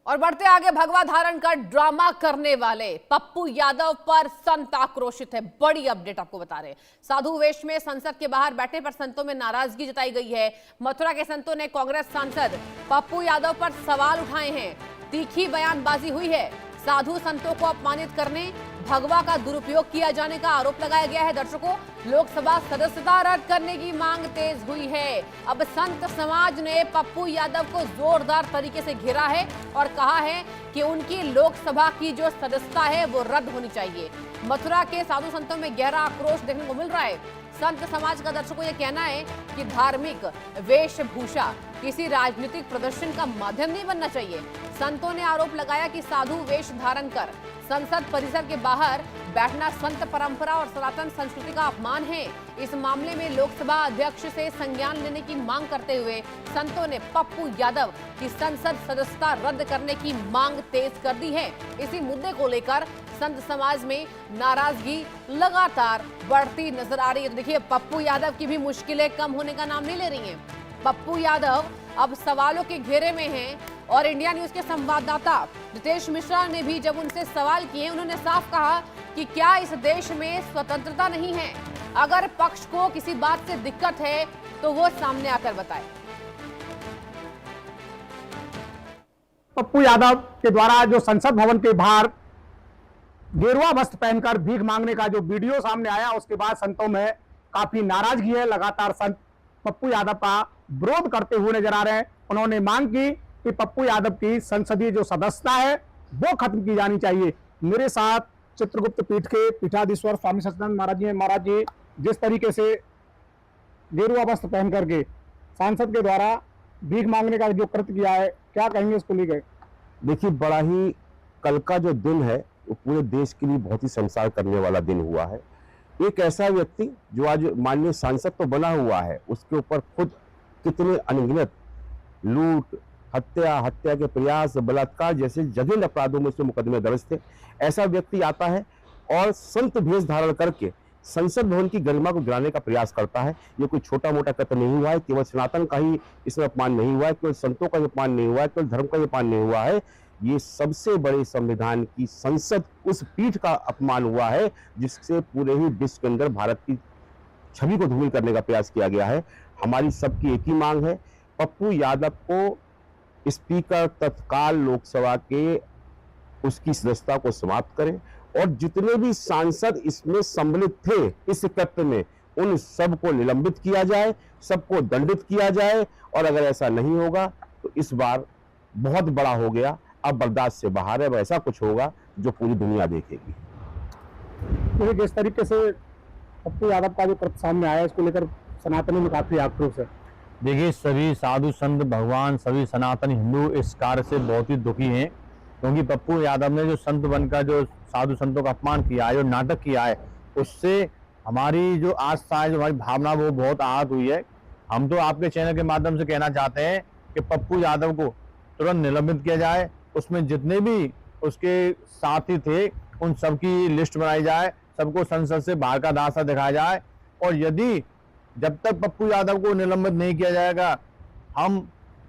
और बढ़ते आगे, भगवा धारण कर ड्रामा करने वाले पप्पू यादव पर संत आक्रोशित है। बड़ी अपडेट आपको बता रहे हैं। साधु वेश में संसद के बाहर बैठने पर संतों में नाराजगी जताई गई है। मथुरा के संतों ने कांग्रेस सांसद पप्पू यादव पर सवाल उठाए हैं। तीखी बयानबाजी हुई है। साधु संतों को अपमानित करने, भगवा का दुरुपयोग किया जाने का आरोप लगाया गया है। दर्शकों, लोकसभा सदस्यता रद्द करने की मांग तेज हुई है। अब संत समाज ने पप्पू यादव को जोरदार तरीके से घेरा है और कहा है कि उनकी लोकसभा की जो सदस्यता है वो रद्द होनी चाहिए। मथुरा के साधु संतों में गहरा आक्रोश देखने को मिल रहा है। संत समाज का दर्शकों ये कहना है कि धार्मिक वेशभूषा किसी राजनीतिक प्रदर्शन का माध्यम नहीं बनना चाहिए। संतों ने आरोप लगाया कि साधु वेश धारण कर संसद परिसर के बाहर बैठना संत परंपरा और सनातन संस्कृति का अपमान है। इस मामले में लोकसभा अध्यक्ष से संज्ञान लेने की मांग करते हुए संतों ने पप्पू यादव की संसद सदस्यता रद्द करने की मांग तेज कर दी है। इसी मुद्दे को लेकर संत समाज में नाराजगी लगातार बढ़ती नजर आ रही है। तो देखिए, पप्पू यादव की भी मुश्किलें कम होने का नाम नहीं ले रही हैं। पप्पू यादव अब सवालों के घेरे में हैं और इंडिया न्यूज के संवाददाता रितेश मिश्रा ने भी जब उनसे सवाल किए, उन्होंने साफ कहा कि क्या इस देश में स्वतंत्रता नहीं है? अगर पक्ष को किसी बात से दिक्कत है तो वो सामने आकर बताए। पप्पू यादव के द्वारा जो संसद भवन के बाहर गेरुआ वस्त्र पहनकर भीख मांगने का जो वीडियो सामने आया, उसके बाद संतों में काफी नाराजगी है। लगातार संत पप्पू यादव का विरोध करते हुए नजर आ रहे हैं। उन्होंने मांग की कि पप्पू यादव की संसदीय जो सदस्यता है वो खत्म की जानी चाहिए। मेरे साथ चित्रगुप्त पीठ के पीठाधीश्वर स्वामी सच्चिदानंद महाराज जी हैं। महाराज जी, जिस तरीके से गेरुआ वस्त्र पहन करके सांसद के द्वारा भीख मांगने का जो कृत्य किया है, क्या कहेंगे इसको लेकर? देखिए, बड़ा ही कल का जो दिन है वो पूरे देश के लिए बहुत ही शर्मसार करने वाला दिन हुआ है। एक ऐसा व्यक्ति जो आज माननीय सांसद तो बना हुआ है, उसके ऊपर खुद कितने अनगिनत लूट, हत्या के प्रयास, बलात्कार जैसे जघन्य अपराधों में उसमें मुकदमे दर्ज थे। ऐसा व्यक्ति आता है और संत भेष धारण करके संसद भवन की गरिमा को गिराने का प्रयास करता है। ये कोई छोटा मोटा कत्ल नहीं हुआ है, केवल सनातन का ही इसमें अपमान नहीं हुआ है, केवल संतों का अपमान नहीं हुआ है, केवल धर्म का अपमान नहीं हुआ है। ये सबसे बड़े संविधान की संसद, उस पीठ का अपमान हुआ है जिससे पूरे ही विश्व के अंदर भारत की छवि को धूमिल करने का प्रयास किया गया है। हमारी सबकी एक ही मांग है, पप्पू यादव को स्पीकर तत्काल लोकसभा के उसकी सदस्यता को समाप्त करें और जितने भी सांसद इसमें सम्मिलित थे इस कृत्य में, उन सबको निलंबित किया जाए, सबको दंडित किया जाए। और अगर ऐसा नहीं होगा तो इस बार बहुत बड़ा हो गया, अब बर्दाश्त से बाहर है, ऐसा कुछ होगा जो पूरी दुनिया देखेगी। तो जिस तरीके से पप्पू यादव का जो कृत्य सामने आया, इसको लेकर सनातनी में काफी आक्रोश है। देखिए, सभी साधु संत भगवान, सभी सनातन हिंदू इस कार्य से बहुत ही दुखी हैं, क्योंकि पप्पू यादव ने जो संत बनकर जो साधु संतों का अपमान किया है, जो नाटक किया है, उससे हमारी जो आस्था है, जो हमारी भावना, वो बहुत आहत हुई है। हम तो आपके चैनल के माध्यम से कहना चाहते हैं कि पप्पू यादव को तुरंत निलंबित किया जाए। उसमें जितने भी उसके साथी थे उन सबकी लिस्ट बनाई जाए, सबको संसद से बाहर का रास्ता दिखाया जाए। और यदि जब तक पप्पू यादव को निलंबित नहीं किया जाएगा, हम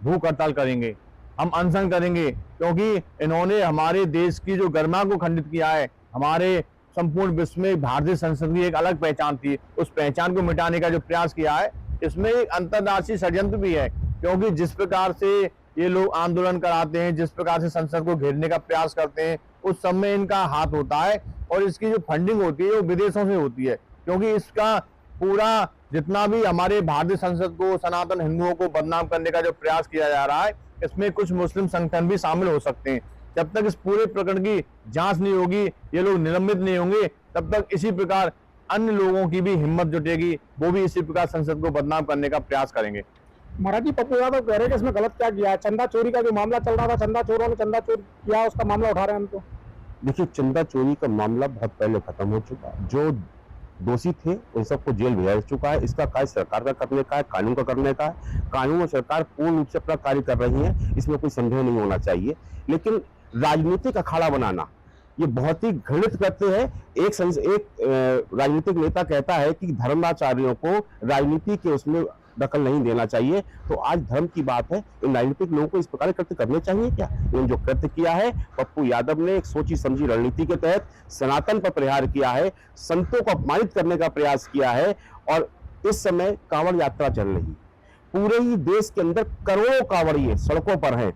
भूख हड़ताल करेंगे, हम अनशन करेंगे, क्योंकि इन्होंने हमारे देश की जो गरिमा को खंडित किया है। हमारे संपूर्ण विश्व में भारतीय संसद की एक अलग पहचान थी, उस पहचान को मिटाने का जो प्रयास किया है, इसमें एक अंतर्राष्ट्रीय षड्यंत्र भी है। क्योंकि जिस प्रकार से ये लोग आंदोलन कराते हैं, जिस प्रकार से संसद को घेरने का प्रयास करते हैं, उस सब में इनका हाथ होता है। और इसकी जो फंडिंग होती है वो विदेशों से होती है, क्योंकि इसका पूरा जितना भी हमारे भारतीय संसद को, सनातन हिंदुओं को बदनाम करने का जो प्रयास किया जा रहा है, इसमें कुछ मुस्लिम संगठन भी शामिल हो सकते हैं। जब तक इस पूरे प्रकरण की जांच नहीं होगी, ये लोग निलंबित नहीं होंगे, तब तक इसी प्रकार अन्य लोगों की भी हिम्मत जुटेगी, वो भी इसी प्रकार संसद को बदनाम करने का प्रयास करेंगे। महाराज जी, पप्पू यादव कह रहे हैं कि इसमें गलत क्या किया है? चंदा चोरी का जो मामला चल रहा था, चंदा चोरों ने चंदा चोर किया, उसका मामला उठा रहे हैं हम तो। देखिए, चंदा चोरी का मामला बहुत पहले खत्म हो चुका है। जो दोषी थे उन सबको जेल भेजा चुका है। इसका कार्य सरकार का करने का है, कानून का करने का है। कानून और सरकार पूर्ण रूप से अपना कार्य कर रही है, इसमें कोई संदेह नहीं होना चाहिए। लेकिन राजनीतिक अखाड़ा बनाना ये बहुत ही घृणित करते हैं। एक राजनीतिक नेता कहता है कि धर्माचार्यों को राजनीति के उसमें दखल नहीं देना चाहिए। तो आज धर्म की बात है, इन राजनीतिक लोगों को इस प्रकार कृत्य करने चाहिए क्या? इन्होंने जो कृत्य किया है, पप्पू यादव ने एक सोची समझी रणनीति के तहत सनातन पर प्रहार किया है, संतों को अपमानित करने का प्रयास किया है। और इस समय कांवड़ यात्रा चल रही, पूरे ही देश के अंदर करोड़ों कांवड़िए सड़कों पर हैं।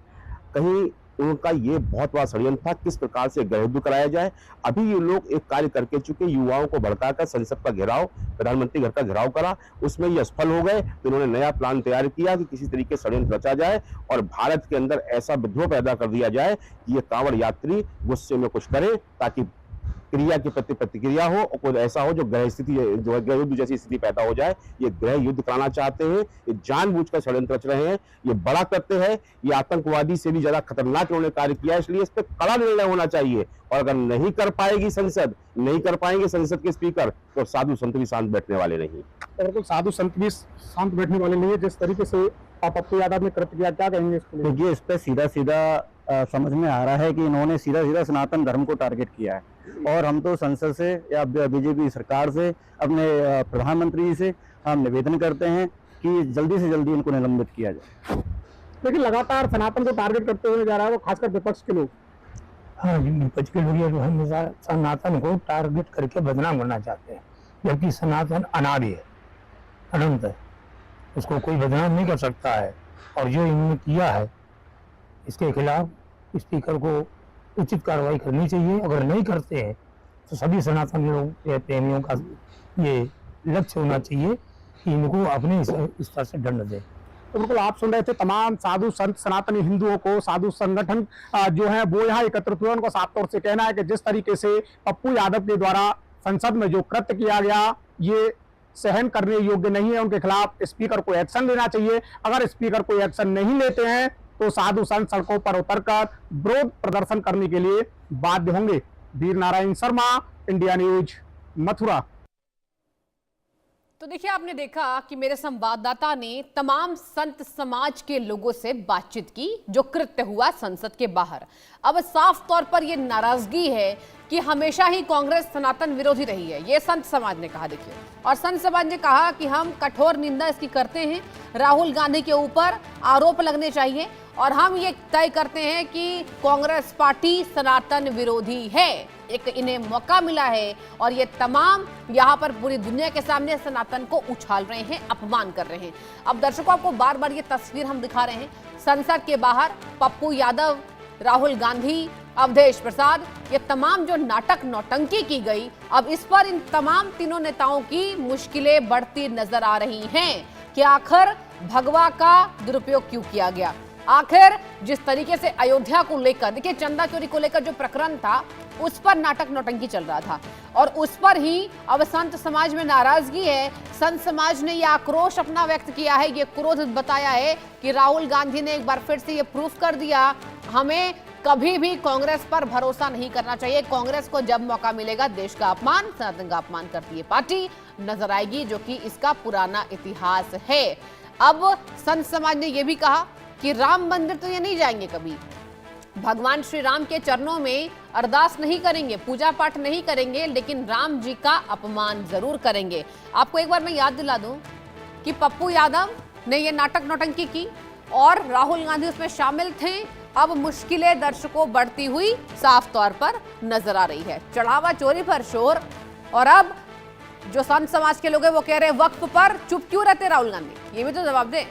कहीं उनका ये बहुत बड़ा षड्यंत्र था किस प्रकार से गृह युद्ध कराया जाए। अभी ये लोग एक कार्य करके चुके, युवाओं को भड़काकर संसद का घेराव, प्रधानमंत्री घर का घेराव करा, उसमें ये असफल हो गए। तो इन्होंने नया प्लान तैयार किया कि किसी तरीके से षड्यंत्र रचा जाए और भारत के अंदर ऐसा विद्रोह पैदा कर दिया जाए कि ये कांवड़ यात्री गुस्से में कुछ करें, ताकि क्रिया के प्रति प्रतिक्रिया हो और कोई ऐसा हो जो ग्रह स्थिति, जो है गृह युद्ध जैसी स्थिति पैदा हो जाए। ये गृह युद्ध कराना चाहते हैं, ये जानबूझकर षड्यंत्र रच रहे हैं, ये बड़ा करते हैं, ये आतंकवादी से भी ज्यादा खतरनाक इन्होंने कार्य किया है। इसलिए इस पर कड़ा निर्णय होना चाहिए। और अगर नहीं कर पाएगी संसद, नहीं कर पाएंगे संसद के स्पीकर, तो साधु संत भी शांत बैठने वाले नहीं। बिल्कुल, साधु संत भी शांत बैठने वाले नहीं है। जिस तरीके से पप्पू यादव ने कृत्य किया, क्या कहेंगे इसको? देखिए, इस पे सीधा सीधा समझ में आ रहा है कि इन्होंने सीधा सीधा सनातन धर्म को टारगेट किया है। और हम तो संसद से या बीजेपी सरकार से, अपने प्रधानमंत्री जी से हम निवेदन करते हैं कि जल्दी से जल्दी इनको निलंबित किया जाए। लेकिन लगातार सनातन को टारगेट करते हुए जा रहा है वो, खासकर विपक्ष के लोग। हाँ जी, विपक्ष के लोग ये जो हमेशा सनातन को टारगेट करके बदनाम करना चाहते हैं, जबकि सनातन अनादि है, अनंत है, उसको कोई बदनाम नहीं कर सकता है। और जो इन्होंने किया है, इसके खिलाफ स्पीकर को उचित कार्रवाई करनी चाहिए। अगर नहीं करते हैं तो सभी सनातन लोग प्रेमियों का ये लक्ष्य होना चाहिए कि इनको अपने स्तर से दंड दें। तो बिल्कुल, आप सुन रहे थे तमाम साधु संत सनातनी हिंदुओं को, साधु संगठन जो है वो यहाँ एकत्रित हुए। उनका साफ तौर से कहना है कि जिस तरीके से पप्पू यादव के द्वारा संसद में जो कृत्य किया गया, ये सहन करने योग्य नहीं है। उनके खिलाफ स्पीकर को एक्शन लेना चाहिए। अगर स्पीकर कोई एक्शन नहीं लेते हैं तो साधु संत सड़कों पर उतरकर विरोध प्रदर्शन करने के लिए बाध्य होंगे। Veer Narayan Sharma, India news, Mathura. तो देखिए, आपने देखा कि मेरे संवाददाता ने तमाम संत समाज के लोगों से बातचीत की जो कृत्य हुआ संसद के बाहर। अब साफ तौर पर यह नाराजगी है कि हमेशा ही कांग्रेस सनातन विरोधी रही है, ये संत समाज ने कहा। देखिए, और संत समाज ने कहा कि हम कठोर निंदा इसकी करते हैं, राहुल गांधी के ऊपर आरोप लगने चाहिए और हम ये तय करते हैं कि कांग्रेस पार्टी सनातन विरोधी है। एक इन्हें मौका मिला है और ये तमाम यहाँ पर पूरी दुनिया के सामने सनातन को उछाल रहे हैं, अपमान कर रहे हैं। अब दर्शकों को बार बार ये तस्वीर हम दिखा रहे हैं, संसद के बाहर पप्पू यादव, राहुल गांधी, अवधेश प्रसाद, ये तमाम जो नाटक नौटंकी की गई, अब इस पर इन तमाम तीनों नेताओं की मुश्किलें बढ़ती नजर आ रही हैं कि आखिर भगवा का दुरुपयोग क्यों किया गया। आखिर जिस तरीके से अयोध्या को लेकर, देखिए चंदा चोरी को लेकर जो प्रकरण था, उस पर नाटक नौटंकी चल रहा था और उस पर ही अब संत समाज में नाराजगी है। संत समाज ने यह आक्रोश अपना व्यक्त किया है, ये क्रोध बताया है कि राहुल गांधी ने एक बार फिर से ये प्रूफ कर दिया, हमें कभी भी कांग्रेस पर भरोसा नहीं करना चाहिए। कांग्रेस को जब मौका मिलेगा देश का अपमान, सनातन का अपमान करती है पार्टी नजर आएगी, जो कि इसका पुराना इतिहास है। अब संत समाज ने यह भी कहा कि राम मंदिर तो ये नहीं जाएंगे कभी, भगवान श्री राम के चरणों में अरदास नहीं करेंगे, पूजा पाठ नहीं करेंगे, लेकिन राम जी का अपमान जरूर करेंगे। आपको एक बार मैं याद दिला दूं कि पप्पू यादव ने ये नाटक नौटंकी की और राहुल गांधी उसमें शामिल थे। अब मुश्किलें दर्शकों बढ़ती हुई साफ तौर पर नजर आ रही है। चढ़ावा चोरी पर शोर, और अब जो संत समाज के लोग हैं वो कह रहे हैं वक्फ पर चुप क्यों रहते राहुल गांधी, ये भी तो जवाब दें।